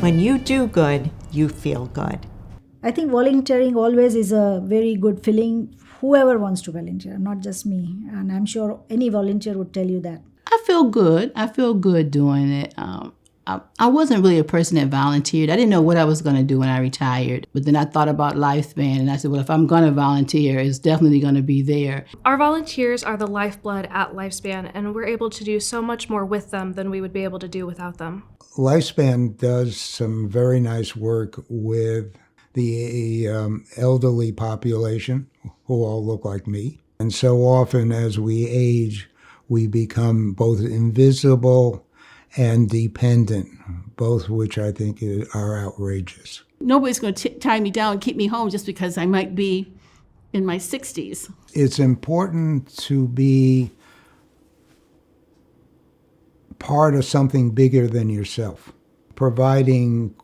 When you do good, you feel good. I think volunteering always is a very good feeling. Whoever wants to volunteer, not just me. And I'm sure any volunteer would tell you that. I feel good. I feel good doing it. I wasn't really a person that volunteered. I didn't know what I was going to do when I retired. But then I thought about Lifespan, and I said, well, if I'm going to volunteer, it's definitely going to be there. Our volunteers are the lifeblood at Lifespan, and we're able to do so much more with them than we would be able to do without them. Lifespan does some very nice work with the elderly population, who all look like me. And so often as we age, we become both invisible and dependent, both which I think are outrageous. Nobody's going to tie me down and keep me home just because I might be in my 60s. It's important to be part of something bigger than yourself. Providing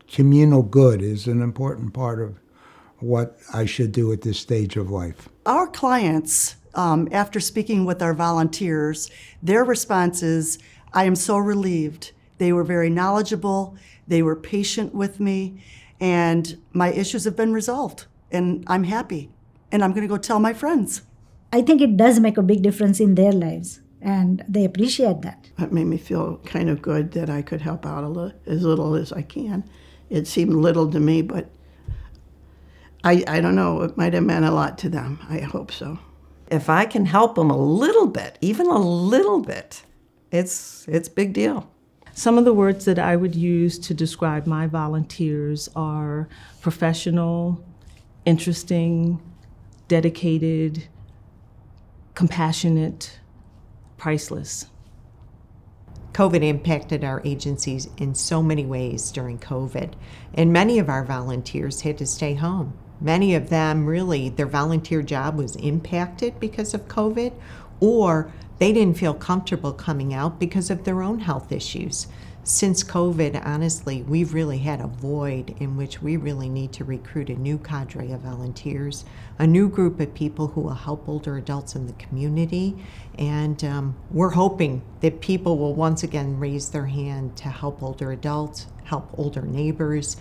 communal good is an important part of what I should do at this stage of life. Our clients, after speaking with our volunteers, their response is, I am so relieved. They were very knowledgeable, they were patient with me, and my issues have been resolved, and I'm happy, and I'm gonna go tell my friends. I think it does make a big difference in their lives, and they appreciate that. It made me feel kind of good that I could help out as little as I can. It seemed little to me, but I don't know, it might have meant a lot to them. I hope so. If I can help them a little bit, even a little bit, it's a big deal. Some of the words that I would use to describe my volunteers are professional, interesting, dedicated, compassionate, priceless. COVID impacted our agencies in so many ways during COVID, and many of our volunteers had to stay home. Many of them really, their volunteer job was impacted because of COVID, or they didn't feel comfortable coming out because of their own health issues. Since COVID, honestly, we've really had a void in which we really need to recruit a new cadre of volunteers, a new group of people who will help older adults in the community. And we're hoping that people will once again raise their hand to help older adults, help older neighbors,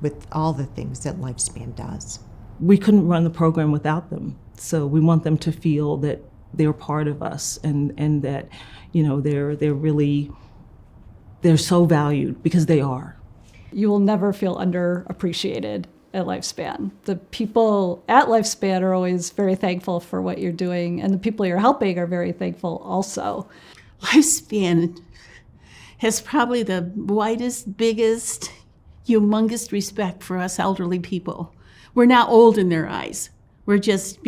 with all the things that Lifespan does. We couldn't run the program without them. So we want them to feel that they're part of us and that, you know, they're so valued because they are. You will never feel underappreciated at Lifespan. The people at Lifespan are always very thankful for what you're doing, and the people you're helping are very thankful also. Lifespan has probably the widest, biggest, humongous respect for us elderly people. We're not old in their eyes. We're just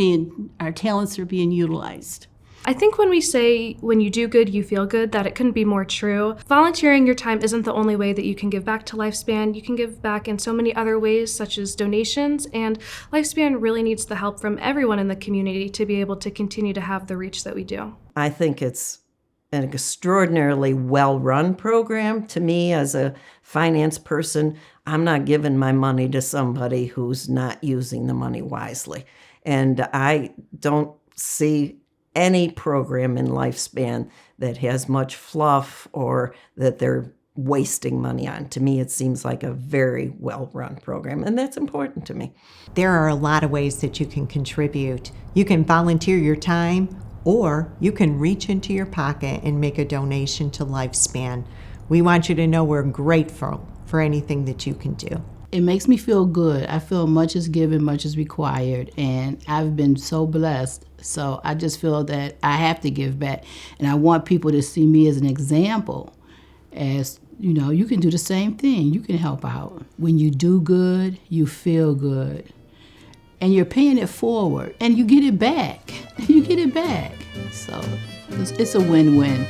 our talents are being utilized. I think when we say, when you do good, you feel good, that it couldn't be more true. Volunteering your time isn't the only way that you can give back to Lifespan. You can give back in so many other ways, such as donations, and Lifespan really needs the help from everyone in the community to be able to continue to have the reach that we do. I think it's an extraordinarily well-run program. To me, as a finance person, I'm not giving my money to somebody who's not using the money wisely. And I don't see any program in Lifespan that has much fluff or that they're wasting money on. To me, it seems like a very well-run program, and that's important to me. There are a lot of ways that you can contribute. You can volunteer your time, or you can reach into your pocket and make a donation to Lifespan. We want you to know we're grateful for anything that you can do. It makes me feel good. I feel much is given, much is required, and I've been so blessed. So I just feel that I have to give back, and I want people to see me as an example. As you know, you can do the same thing. You can help out. When you do good, you feel good, and you're paying it forward, and you get it back. You get it back. So it's a win-win.